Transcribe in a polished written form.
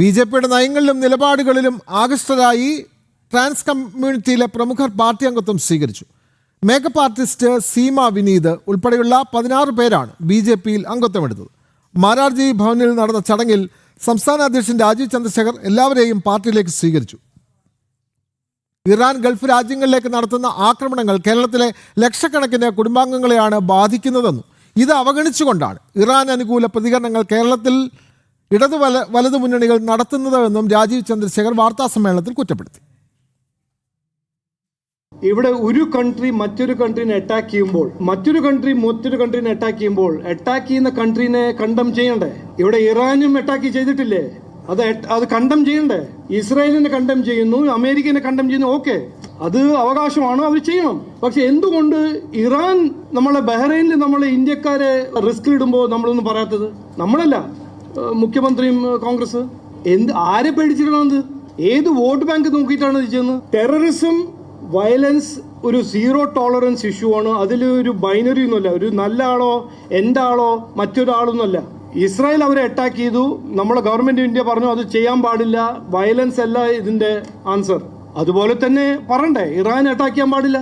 ബി.ജെ.പിയുടെ നയങ്ങളിലും നിലപാടുകളിലും ആകൃഷ്ടരായി trans കമ്മ്യൂണിറ്റിയിലെ പ്രമുഖർ party അംഗത്വം സ്വീകരിച്ചു. മേക്കപ്പ് ആർട്ടിസ്റ്റ് സീമ വിനീത് ഉൾപ്പെടെയുള്ള 16 പേരാണ് ബി.ജെ.പിയിൽ അംഗത്വമെടുത്തത്. മാരാർജി ഭവനിൽ നടന്ന ചടങ്ങിൽ സംസ്ഥാന അധ്യക്ഷൻ രാജീവ് ചന്ദ്രശേഖർ എല്ലാവരെയും പാർട്ടിയിലേക്ക് സ്വീകരിച്ചു. ഇറാൻ ഗൾഫ് രാജ്യങ്ങളിലേക്ക് നടത്തുന്ന ആക്രമണങ്ങൾ കേരളത്തിലെ ലക്ഷക്കണക്കിന് കുടുംബാംഗങ്ങളെയാണ് ബാധിക്കുന്നതെന്നും ഇത് അവഗണിച്ചുകൊണ്ടാണ് ഇറാൻ അനുകൂല പ്രതികരണങ്ങൾ കേരളത്തിൽ വലതു മുന്നണികൾ നടത്തുന്നതെന്നും രാജീവ് ചന്ദ്രശേഖർ വാർത്താസമ്മേളനത്തിൽ കുറ്റപ്പെടുത്തി. ഇവിടെ ഒരു കൺട്രി മറ്റൊരു കൺട്രീനെ അറ്റാക്ക് ചെയ്യുമ്പോൾ അറ്റാക്ക് ചെയ്യുന്ന കൺട്രീനെ കണ്ടം ചെയ്യണ്ടേ? ഇവിടെ ഇറാനും അറ്റാക്ക് ചെയ്തിട്ടില്ലേ? അത് കണ്ടം ചെയ്യണ്ടേ? ഇസ്രായേലിനെ കണ്ടം ചെയ്യുന്നു, അമേരിക്കനെ കണ്ടം ചെയ്യുന്നു. ഓക്കെ, അത് അവകാശമാണ്, അവർ ചെയ്യണം. പക്ഷെ എന്തുകൊണ്ട് ഇറാൻ നമ്മളെ ബഹ്റൈനിൽ നമ്മളെ ഇന്ത്യക്കാരെ റിസ്ക് ഇടുമ്പോൾ നമ്മളൊന്നും പറയാത്തത്? നമ്മളല്ല, മുഖ്യമന്ത്രിയും കോൺഗ്രസ് ആരെ പേടിച്ചിട്ടാണ്? ഏത് വോട്ട് ബാങ്ക് നോക്കിയിട്ടാണ് ഇത് ചെയ്യുന്നത്? ടെററിസം, വയലൻസ് ഒരു സീറോ ടോളറൻസ് ഇഷ്യൂ ആണ്. അതിൽ ഒരു ബൈനറി ഒന്നുമല്ല, ഒരു നല്ല ആളോ എൻ്റെ ആളോ മറ്റൊരാളൊന്നുമല്ല. ഇസ്രായേൽ അവരെ അറ്റാക്ക് ചെയ്തു, നമ്മളെ ഗവൺമെന്റ് ഇന്ത്യ പറഞ്ഞു അത് ചെയ്യാൻ പാടില്ല, വയലൻസ് അല്ല ഇതിന്റെ ആൻസർ. അതുപോലെ തന്നെ പറയണ്ടേ, ഇറാൻ അറ്റാക്ക് ചെയ്യാൻ പാടില്ല.